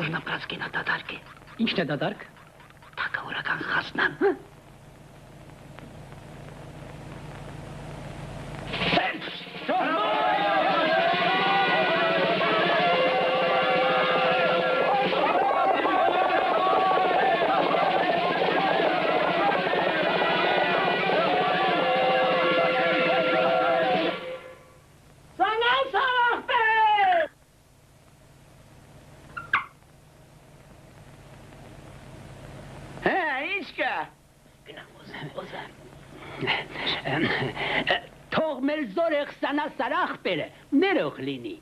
Թակավորն ապրածքին դադարք է։ Ինչն է դադարք։ Թակավորական խասնան։ Թող մեր զորեղ սանասարախ բերը, ներող լինի,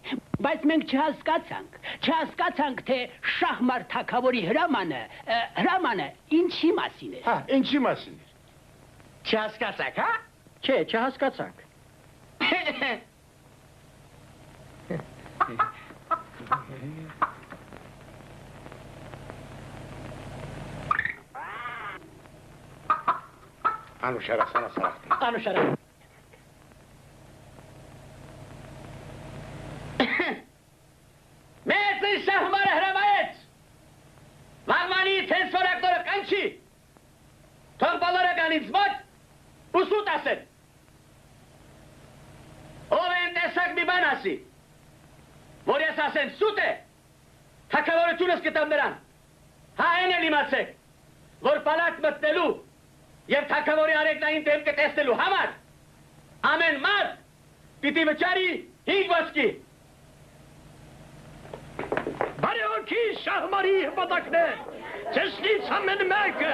բայց մենք չհասկացանք, թե Շահմար թագավորի հրամանը ինչի մասին է։ Հա, ինչի մասին է։ Չհասկացաք, հա։ Չէ, չհասկացանք։ Անուշարա, սանասարախ։ Անուշարա։ Մեծ Շահմարը հրամայեց Վաղմանի ցենսորակտորը կանչի թող բոլորականից մոտ ուսուտ ասեն ով են տեսակ մի բան ասի որ ես ասեմ սուտ է թագավորությունս կտամ նրան հա այն էլ իմացեք որ պալատ մտնելու և թագավորի արեգնային դեմքը տեսնելու համար ամեն մարդ պիտի վճարի 5 ոսկի Բարեհոգի Շահմարի հպատակներ, ձեզնից ամեն մեկը,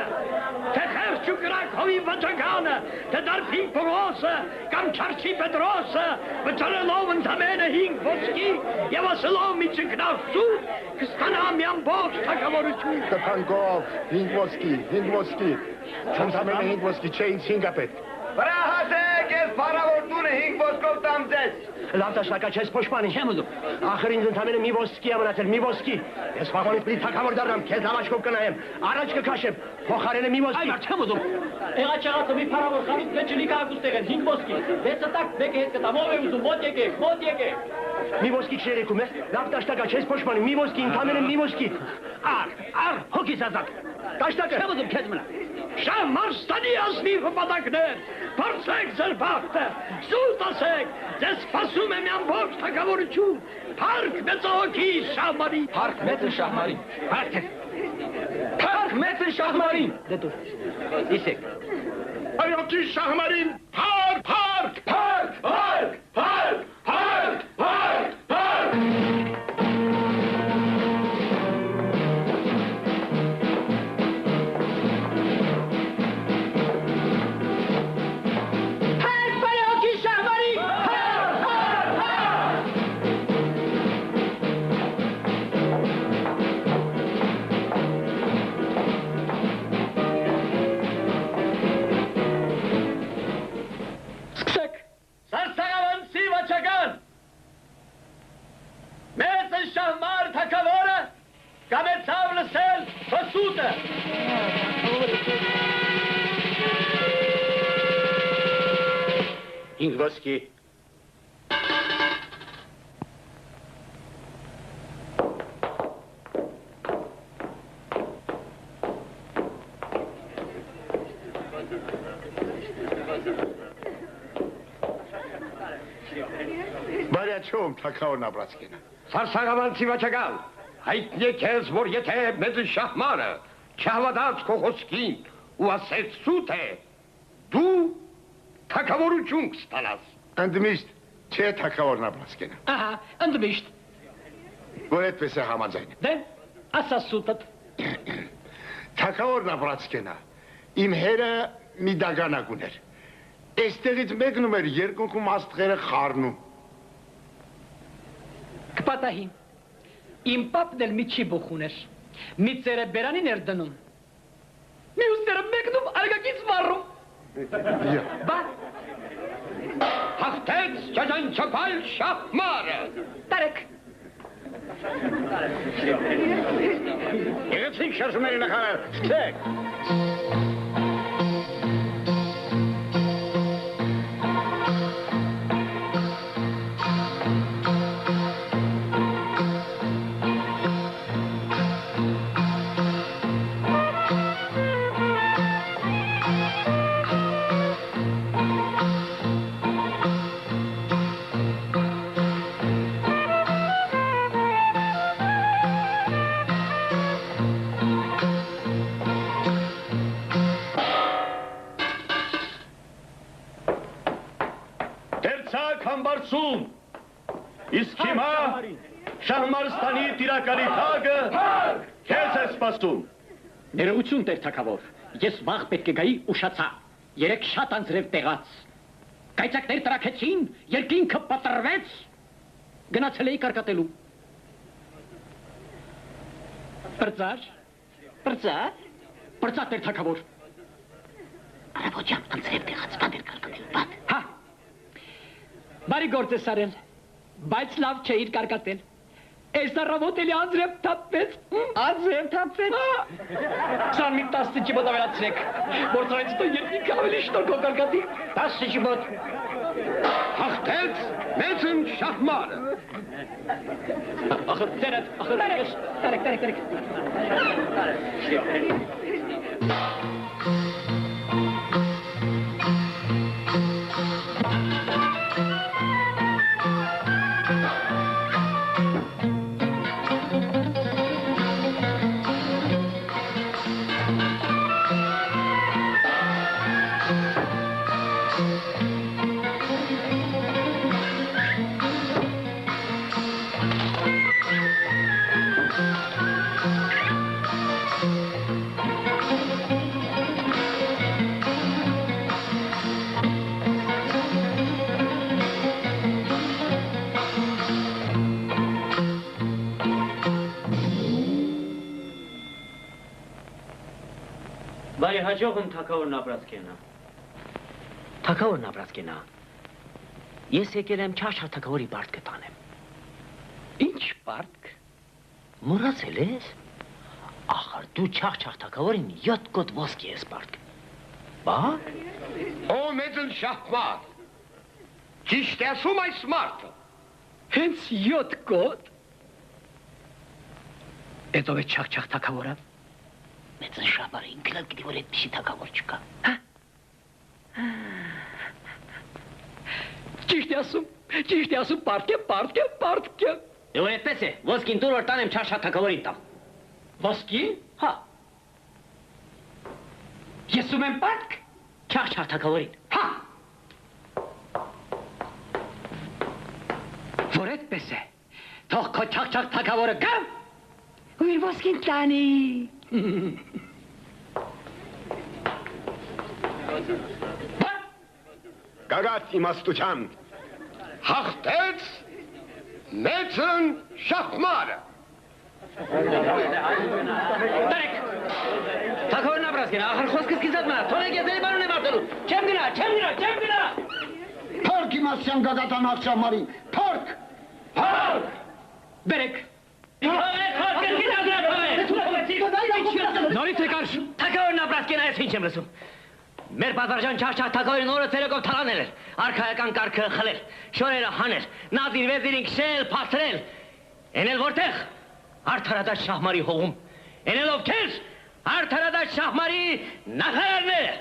թե խեղճ ու կրակ հովի վճականը, թե դարբին Պողոսը կամ Չարչի Պետրոսը, վճարելով ընդամենը 5 ոսկի և ասելով մի ճգնավ սուտ, կստանա մի ամբողջ թագավորություն։ Տփանկով, 5 ոսկի, ընդամենը 5 ոսկի չէ, ինձ 5 պետք։ Վրահասեք, ես փառավորտունը 5 ոսկով տամ ձեզ։ Լավ դաշնակա չես փոշմանի, չեմ ուզում։ Ախր ինձ ընդամենը մի ոսկի է մնացել, մի ոսկի։ Ես վաղոնից պիտի թագավոր դառնամ, քեզ լավաշկով կնայեմ, առաջ կքաշեմ, փոխարենը մի ոսկի։ Այո, չեմ ուզում։ Եղաչեղածը մի փառավոր խանութ մեջլի կակուստեղ են 5 ոսկի։ 6 տակ մեկը հետ կտամ, ով է ուզում, մոտ եկեք։ Մի ոսկի չերեկում է, լավ դաշնակա չես փոշմանի, մի ոսկի, ընդամենը մի ոսկի։ Ար, հոգիս ազատ։ Դաշնակը չեմ ուզում քեզ մնա։ Շահմար ստանի ազնիվ հպատակներ, բարձեք ձեր բախտը, սուտ ասեք, ձեզ սպասում է մի ամբողջ թագավորություն, փառք մեծահոգի Շահմարին։ Փառք մեծ Շահմարին։ Փառք մեծ Շահմարին։ Դե դու, իսեք։ Այոքի Շահմարին, փառք։ Կամեցավ լսել հսուտը։ Ինձ ոսկի։ Բարյաչում թագավորն ապրածքին։ Սարսաղավանցի վաճակալ, հայտնի է քեզ, որ եթե մեծ Շահմարը չհավատաց քո խոսքին ու ասեց սուտ է, դու թագավորություն կստանաս։ Ընդմիշտ չէ թագավորն ապրածքին։ Ահա, ընդմիշտ։ Որ այդպես է համաձայն։ Դե, ասա սուտդ։ Թագավորն ապրածքին իմ հերը մի դագանակ ուներ։ Այստեղից մեկնում էր երկնքում աստղերը խառնում։ Կպատահի, իմ պապն էլ մի չիբուխ ուներ, մի ծերը բերանին էր դնում, մյուս ծերը մեկնում արգակից վառում։ Բա, Հաղթեց ճանաչապալ Շահմարը։ Տարեք։ Եղեցինք շարժումների նախարար, սկսեք։ Գնացակ համբարձում։ Իսկ հիմա Շահմարստանի տիրակալի թագը քեզ է սպասում։ Ներողություն տեր թագավոր, ես վաղ պետք է գայի ուշացա, երեք շատ անձրև տեղաց, կայծակներ տրաքեցին, երկինքը պտրվեց, գնացել էի կարկատելու։ Պրծար, պրծա տեր թագավոր։ Արաբոջան անձրև տեղաց, բան էր կարկատել, բան։ Հա, բարի գործ ես արել, բայց լավ չէիր կարկատել։ Այս առավոտ էլի անձրև թափվեց։ Անձրև թափվեց։ 20 ճիպոտ ավելացրեք, որ դրանից հետո երկինքը ավելի շնորհքով կարկատի։ 10 ճիպոտ։ Հաղթեց մեծն Շահմարը։ Ախր տերդ, ախր ես, տարեք։ Բարի հաջողում թագավորն ապրածկենա։ Թագավորն ապրածկենա։ Ես եկել եմ չաշ թագավորի պարտքը տանեմ։ Ինչ պարտք։ Մոռացել ես։ Ախր դու չախ թագավորին 7 գոտ ոսկի ես պարտք։ Բա։ Ո մեծն Շահմար։ Ճիշտ է ասում այս մարդը։ Հենց 7 գոտ։ Էդ ով է չախ թագավորը։ Մեծն Շահմարը ինքն էլ գիտի, որ այդպիսի թագավոր չկա։ Ճիշտ է ասում, պարտք է։ Դու այդպես է, ոսկին տուր որ տանեմ չաշ թագավորին տամ։ Ոսկին։ Հա։ Ես ում եմ պարտք։ Չախ թագավորին։ Հա։ Որ այդպես է, թող քո չախ թագավորը գա։ Ու իր ոսկին տանի։ Գագաթ իմաստությամբ։ Հաղթեց մեծն Շահմարը։ Տարեք։ Թագավորն ապրածկենա, ախր խոսքս կիզատ մնա, թողեք ես էլի բանուն եմ արտելու։ Չեմ գնա։ Փորք իմաստյան գագաթան հաղթ Շահմարին, փորք։ Բերեք։ Նորից Նորից եկար։ Թագավորն ապրածկենա ես ինչ եմ լսում։ Մեր պատվարժան չախ թագավորին օրը ցերեկով թալանել էր, արքայական կարգը խլել, շորերը հանել, նազիր վեզիրին քշել, փաթրել։ Էնել որտեղ։ Արդարադաշ Շահմարի հողում։ Էնել ովքեր։ Արդարադաշ Շահմարի նախարարները։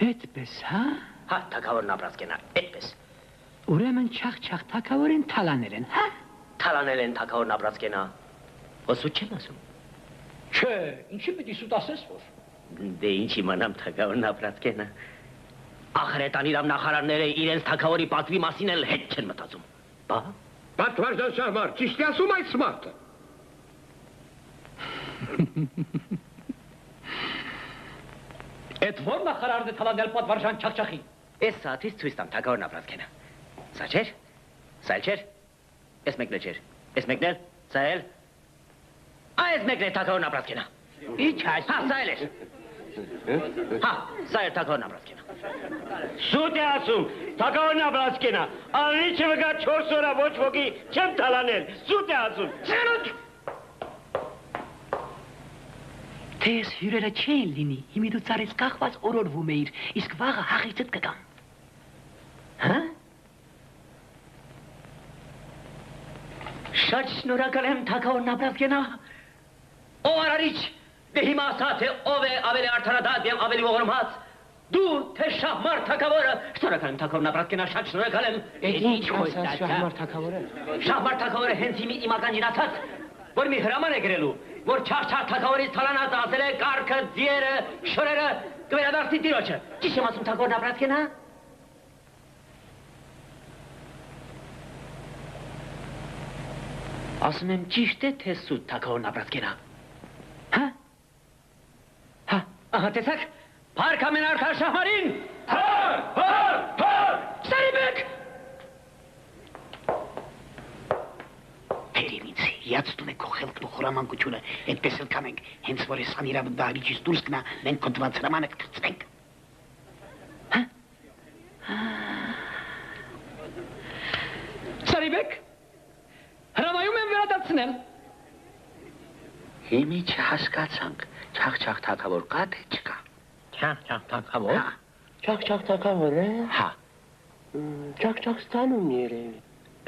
Այդպես, հա։ Հա, թագավորն ապրածկենա, այդպես։ Ուրեմն չախ թագավորին թալանել են, հա։ Թալանել են թագավորն ապրածկենա։ Ոսուտ չեմ ասում։ Չէ, ինչի պիտի սուտ ասես որ։ Դե ինչ իմանամ թագավորն ապրածկենա։ Ախր էտան իրավ նախարարները իրենց թագավորի պատվի մասին էլ հետ չեն մտածում։ Բա։ Պատվարժան Շահմար, ճիշտ է ասում այս մարդը։ Էդ որ նախարարն է թալանել պատվարժան չախչախին։ Էս սաաթից ցույց տամ թագավորն ապրածկենա։ Սա չէր։ Սա չէր։ Էս մեկն չէր։ Էս մեկն էլ, սա էլ։ Այս մեկն է թագավորն ապրածկենա։ Ինչ այս։ Հա, սա էլ էր։ Հա, սա է թագավորն ապրածկենա։ Սուտ է ասում, թագավորն ապրածկենա, ալնի չվգա 4 օրա ոչ ոքի չեմ թալանել, սուտ է ասում, ծերոք։ Թե ես հյուրերը չեն լինի, հիմի դու ծարից կախված օրորվում էիր, իսկ վաղը հաղիցդ կգամ։ Հա? Շատ շնորհակալ եմ թագավորն ապրածկենա։ Ով արարիչ, դե հիմա ասա, թե ով է ավելի արդարադատ և ավելի ողորմած։ Դու, թե Շահմար թագավորը, շնորհակալ եմ թագավորն ապրածկենա, շատ շնորհակալ եմ։ Ինչ խոսած Շահմար թագավորը։ Շահմար թագավորը հենց հիմի իմական իրացած, որ մի հրաման է գրելու, որ չաղ-չաղ թագավորից թալանած ասել է կարգը, ձիերը, շորերը կվերադարձի տիրոջը։ Ճիշտ եմ ասում թագավորն ապրածքեն, հա? Ասում եմ ճիշտ է, թե սուտ թագավորն ապրածքեն, հա? Հա, ահա տեսակ, փառք ամեն արդար շահմարին։ Սարիբեք։ Տերևից հիացտուն է քո խելքն ու խորամանկությունը, այդպես էլ կանենք, հենց որ ես անիրավը դահլիճից դուրս գնա, մենք կոտրված հրամանը կթրծվենք։ Սարիբեք, հրամայում եմ վերադարձնել։ Հիմի չհասկացանք, չաղ-չաղ թագավոր կա թե չկա։ Չաղ-չաղ թագավոր։ Չաղ-չաղ թագավոր է։ Հա։ Չաղ-չաղ ստանում երևի։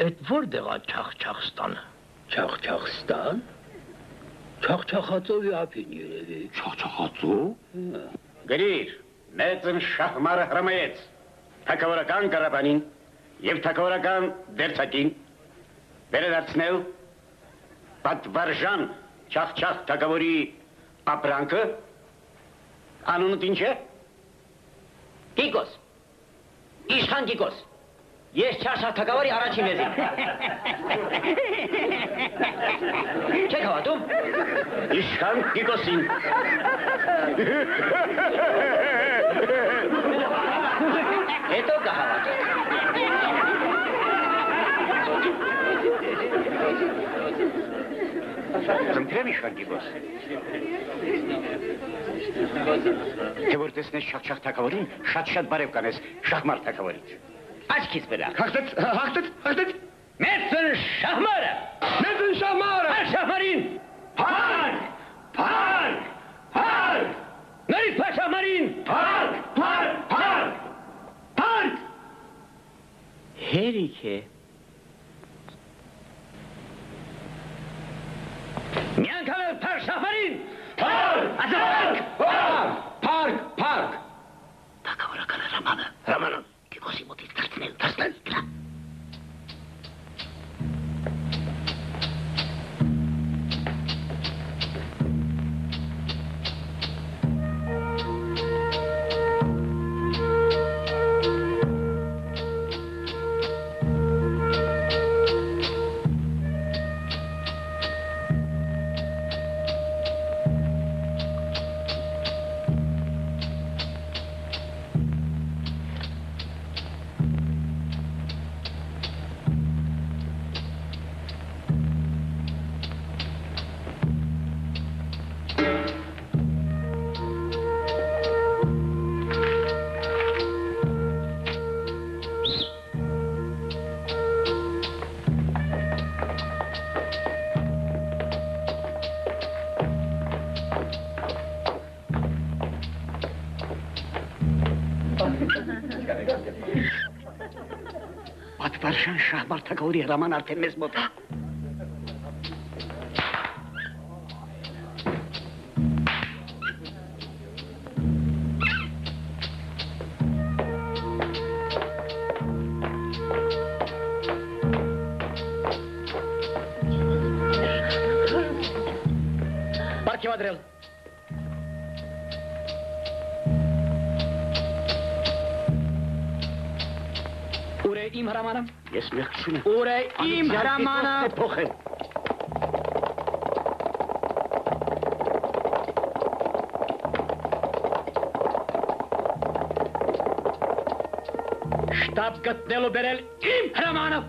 Այդ որտեղ է Չաղ-չաղստանը։ Չաղ-չաղստան։ Չաղ-չաղածովի ափին երևի։ Չաղ-չաղածով։ Գրիր, մեծն շահմարը հրամայեց թագավորական կառապանին եւ թագավորական դերձակին վերադարձնել պատվարժան Չաղ-չաղ թագավորի ապրանքը անունդ ինչ է։ Կիկոս, իշխան Կիկոս, ես Չաղ-չաղ թագավորի առաջին վեզին։ Չեք հավատում։ Իշխան Կիկոսին։ Հետո կհավատեք։ Խնդրեմ իշխան Կիկոս։ Թե որ տեսնես Չաղ-չաղ թագավորին, շատ-շատ բարև կանես շահմար թագավորից։ Աչքից վրա։ Հաղթեց։ Մեծն շահմարը։ Մեծն շահմարը։ Փառք շահմարին։ Փառք։ Նորից փառք շահմարին։ Փառք։ Հերիք է։ Մի անգամ էլ փառք շահմարին։ Փառք։ Թագավորական հրամանը։ Կիկոսի մոտից դարձնել, գնա։ Պատվարժան շահմար թագավորի հրաման արդեն մեզ մոտ է։ Պարգևադրել։ Ուր է իմ հրամանը։ Ես մեղքություն եմ։ Ուր է իմ հրամանը։ Փոխել։ Շտապ գտնելու բերել իմ հրամանը։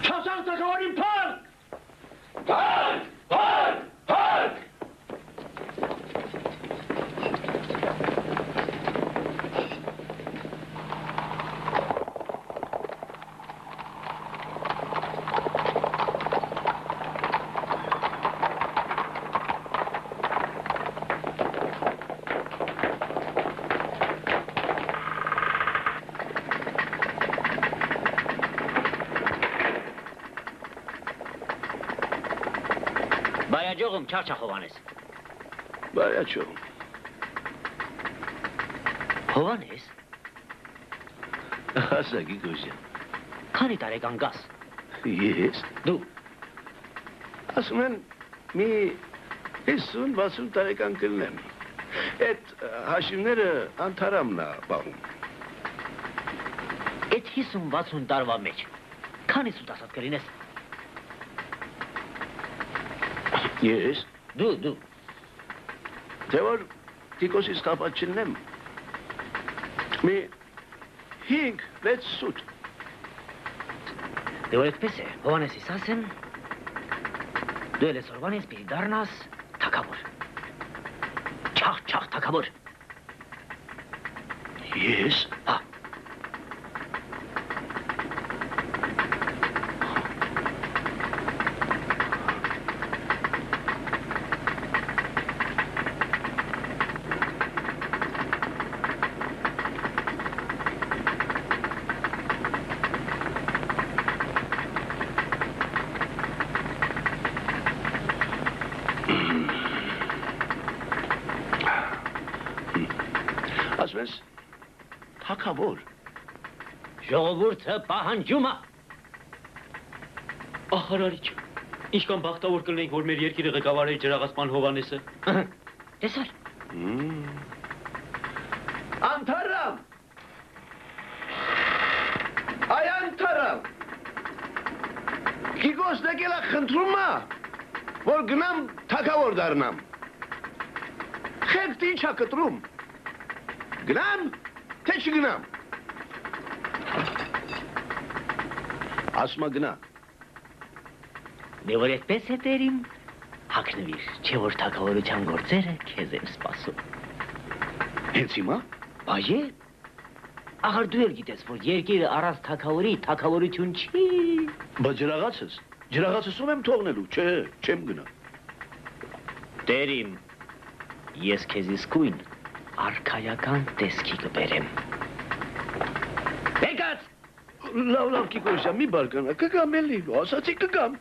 Չաղ-չաղ Ճողում Չարչա Հովանես։ Բարյաչո։ Հովանես։ Ասա Գիգոժյան։ Քանի տարեկան գաս։ Ես։ Դու։ Ասում են մի 50-60 տարեկան կլնեմ։ Այդ հաշիվները անթարամն է բաղում։ Այդ 50-60 տարվա մեջ քանի սուտ ասած կլինես։ Ես։ Դու։ Թե որ տիկոսից կապած չլնեմ։ Մի 5-6 սուտ։ Դե որ այդպես է, Հովանեսիս ասեմ, դու էլ այսօրվանից պիտի դառնաս թագավոր։ Չաղ թագավոր։ Ես։ Հա։ Ասում ես, թագավոր։ Ժողովուրդը պահանջում է։ Ախարարիչ, ինչքան բախտավոր կլինենք, որ մեր երկիրը ղեկավարի ջրաղացման Հովանեսը։ Տեսար։ Անթարամ։ Այ անթարամ։ Գիգոսն եկել է խնդրում է, որ գնամ թագավոր դառնամ։ Խեղտ ինչ է կտրում։ Գնամ, թե չգնամ։ Ասում է գնա։ Դե որ այդպես է տերիմ, հագնվիր, չէ որ թագավորության գործերը քեզ են սպասում։ Հենց հիմա։ Բայե։ Ախր դու էլ գիտես, որ երկիրը առանց թագավորի թագավորություն չի։ Բա ջրաղացս ում եմ թողնելու, չէ, չեմ գնա։ Տերիմ, ես քեզ իսկույն արքայական տեսքի կբերեմ։ Եկած։ Լավ, Գիգոժյան, մի բարկանա, կգամ էլի, ասացի կգամ։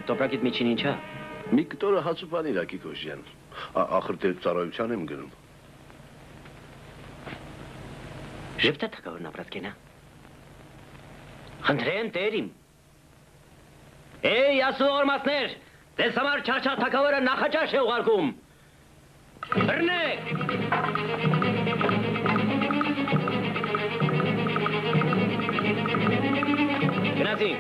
Այդ տոպրակիդ միջին ինչա։ Մի կտորը հացուպանիր է Գիգոժյան, ախր դե ծառայության եմ գնում։ Ժպտա թագավորն ապրած կենա։ Խնդրեմ տերիմ։ Էй ասու օրմասներ, դες համար Չարչա թագավորը նախաճաշ է ուղարկում։ Բռնեք։ Գնացի։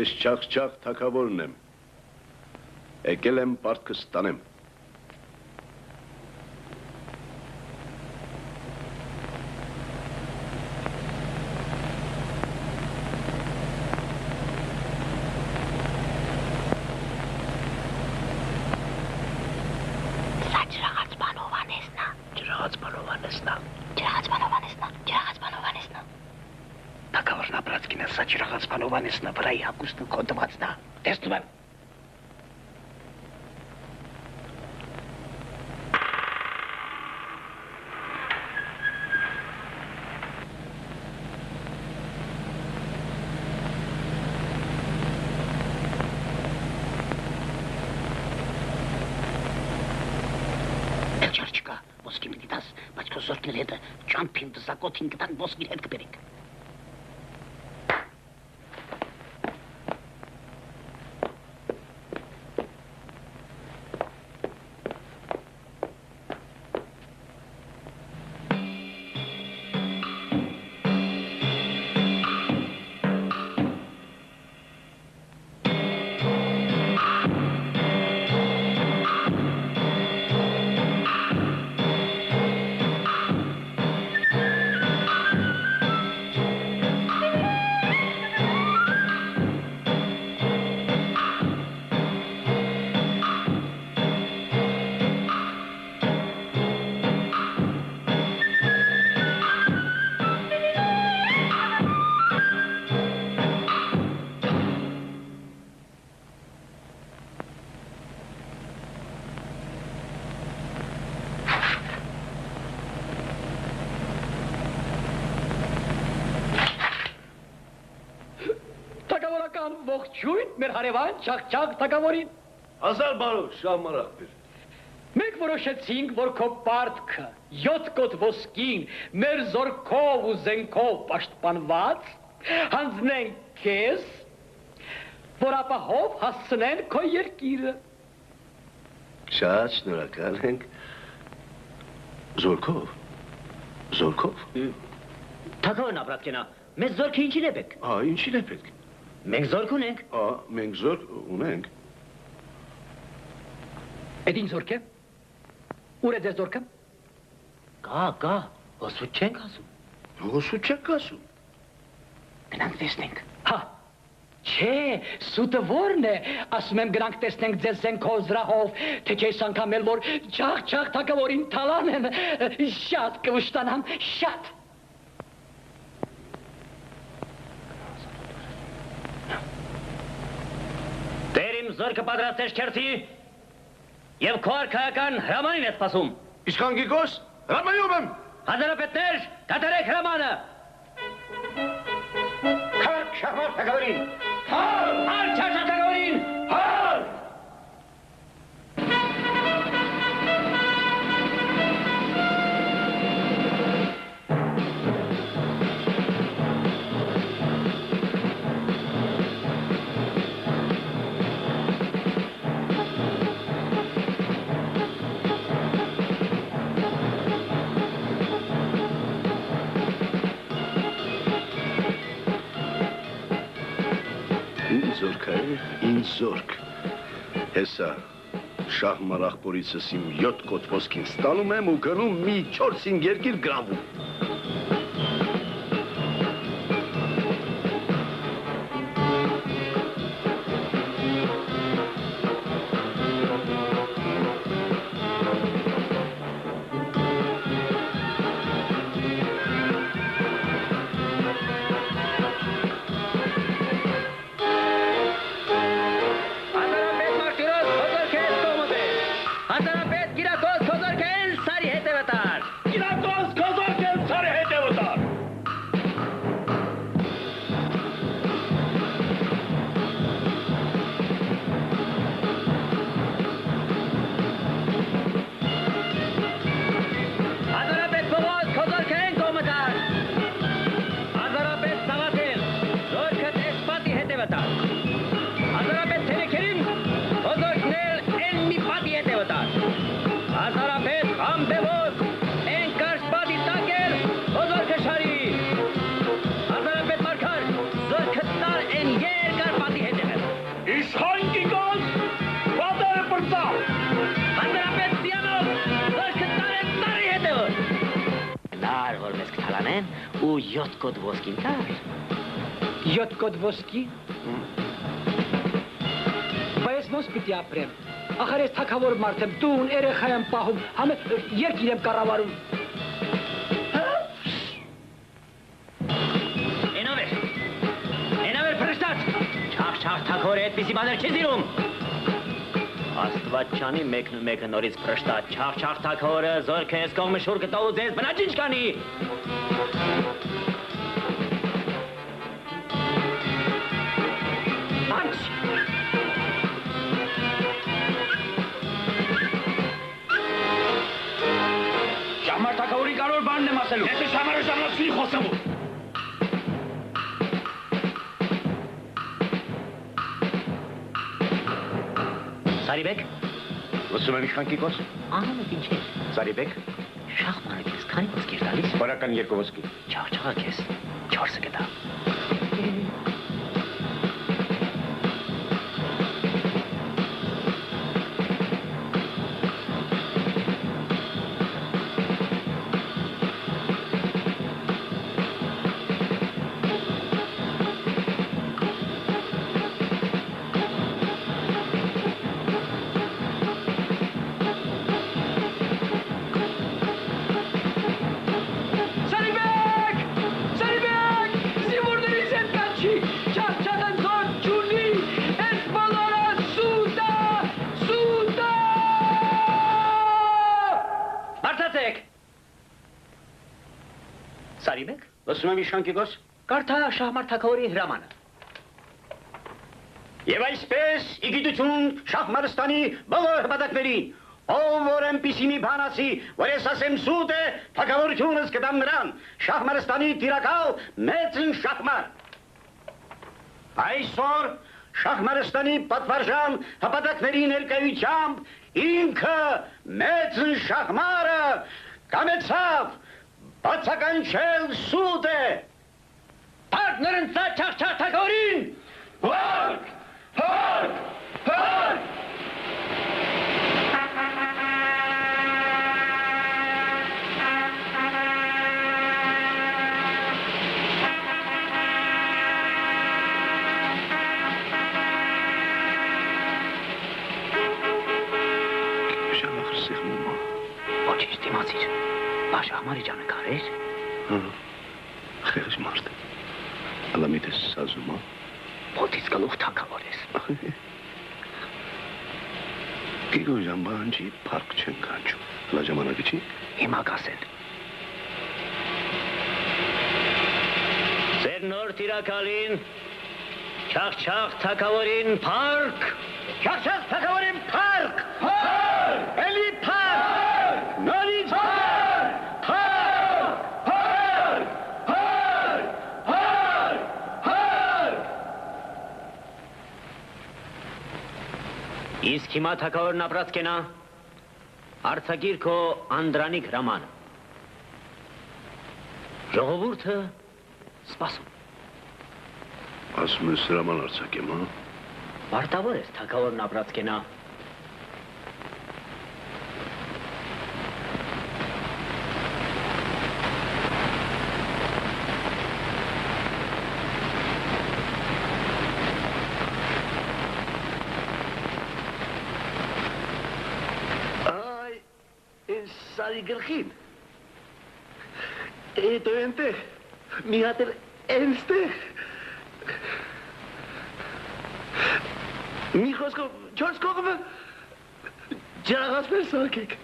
Ես չաղ թագավորն եմ, եկել եմ պարտքս տանեմ։ Սա ջրաղացման Հովանեսն է։ Ջրաղացման Հովանեսն է։ Ջրաղացման Հովանեսն է։ Ջրաղացման Հովանեսն է։ թակավորն ապրած կինը սա ջրաղած բանովանեսնը վրայի հագուստն կոնդվածն է, տեսնում եմ։ Հետը ճամփին դզակոթին կտան ոսկի հետ կբերենք։ Ողջույն մեր հարևան Չաղ թագավորին։ Հազար բարով, Շահմարախպիր։ Մենք որոշեցինք, որ քո պարտքը 7 կոտ ոսկին մեր զորքով ու զենքով պաշտպանված հանձնենք քեզ, որ ապահով հասցնեն քո երկիրը։ Շատ շնորհակալ ենք։ Զորքով։ Թագավորն ապրածքենա, մեզ զորքը ինչին է պետք։ Ինչին է պետք։ Մենք զորք ունենք։ Մենք զորք ունենք։ Էդ ինչ զորք է։ Ուր է ձեզ զորքը։ Կա, հոսուտ չենք ասում։ Հոսուտ չենք ասում։ Գնանք տեսնենք։ Հա, չէ, սուտը որն է, ասում եմ գնանք տեսնենք ձեզ զենքով զրահով, թե չես անգամ էլ որ Չաղ թագավորին թալանեն, շատ կվշտանամ, շատ։ Զորքը պատրաստես չերցի և քո արքայական հրամանին է սպասում։ Իշխան Գիգոս, հրամայում եմ։ Հազարապետներ, կատարեք հրամանը։ Քարք Շահմար թագավորին։ Հար Չաղ թագավորին։ Հար։ Ինչ զորք։ Հեսա Շահմարախպորիցս իմ 7 կոտ ոսկին ստանում եմ ու գնում մի 4-5 երկիր գրավում։ ու 7 կոտ ոսկին տար։ 7 կոտ ոսկի։ Բայց ոնց պիտի ապրեմ։ Ախր ես թագավոր մարդ եմ, տուն, երեխա եմ պահում, համը երկիր եմ կառավարում։ Էնով է։ թակորը այդպիսի բաներ չի դիրում։ Աստված չանի մեկն ու մեկը նորից պրշտա, չաղ թակորը, զորքը ես կողմը շուր կտողու ձեզ բնաջ ինչ կանի։ Անչ։ Շահմար թագավորի կարոր բանն եմ ասելու։ Ես շամարը ժամացնի խոսելու։ Սարիբեկ։ Լսում եմ իշխան Կիկոս։ Անունդ ինչ է։ Սարիբեկ։ Շախմանը քեզ քանի ոսկի էր տալիս։ Բարական 2 ոսկի։ Չաղ քեզ 4 կտա։ Սարիբեկ։ Լսում եմ իշխան Կիկոս։ Կարդա Շահմար թագավորի հրամանը։ Եվ այսպես իգիտություն Շահմարստանի բոլոր հպատակներին, ով որ այնպիսի մի բան ասի, որ ես ասեմ սուտ է, թագավորությունս կտամ նրան, Շահմարստանի տիրակալ մեծն Շահմար։ Այսօր Շահմարստանի պատվարժան հպատակների ներկայությամբ ինքը մեծն Շահմարը կամեցավ բացականչել սուտ է։ Փառք նրընծա չաղ թագավորին։ Փառք, փառք, փառք։ Ոչինչ դիմացիր, բա Շահմարի ջանը կարեր։ Խեղճ մարդ է, ալամիտ ես սազում, Ոտից գլուխ թագավոր ես։ Կիկոս ջան, բանջի փառք չեն կանչում, հլա ժամանակը չի։ Հիմա կասել։ Ձեր նոր տիրակալին, չաղ թագավորին փառք։ Չաղ թագավորին փառք, փառք, էլի փառք, նորից փառք, փառք, փառք, փառք, փառք, փառք։ Իսկ հիմա թագավորն ապրած կենա, արձակիր քո Անդրանիկ հրամանը։ Ժողովուրդը սպասում։ Ասում ես հրաման արձակեմ, հա։ Պարտավոր ես թագավորն ապրած կենա։ Այ, ինձ սարի գլխին։ Էտո ենտեղ, մի հատ էլ ենստեղ։ Մի խոսքով, չորս կողմը ջրաղացներ սարքեք։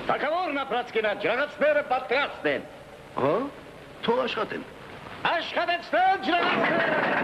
Թագավորն ապրած կենա, ջրաղացները պատրաստ են։ Հա, թող աշխատեն։ Աշխատեցնել ջրաղացները։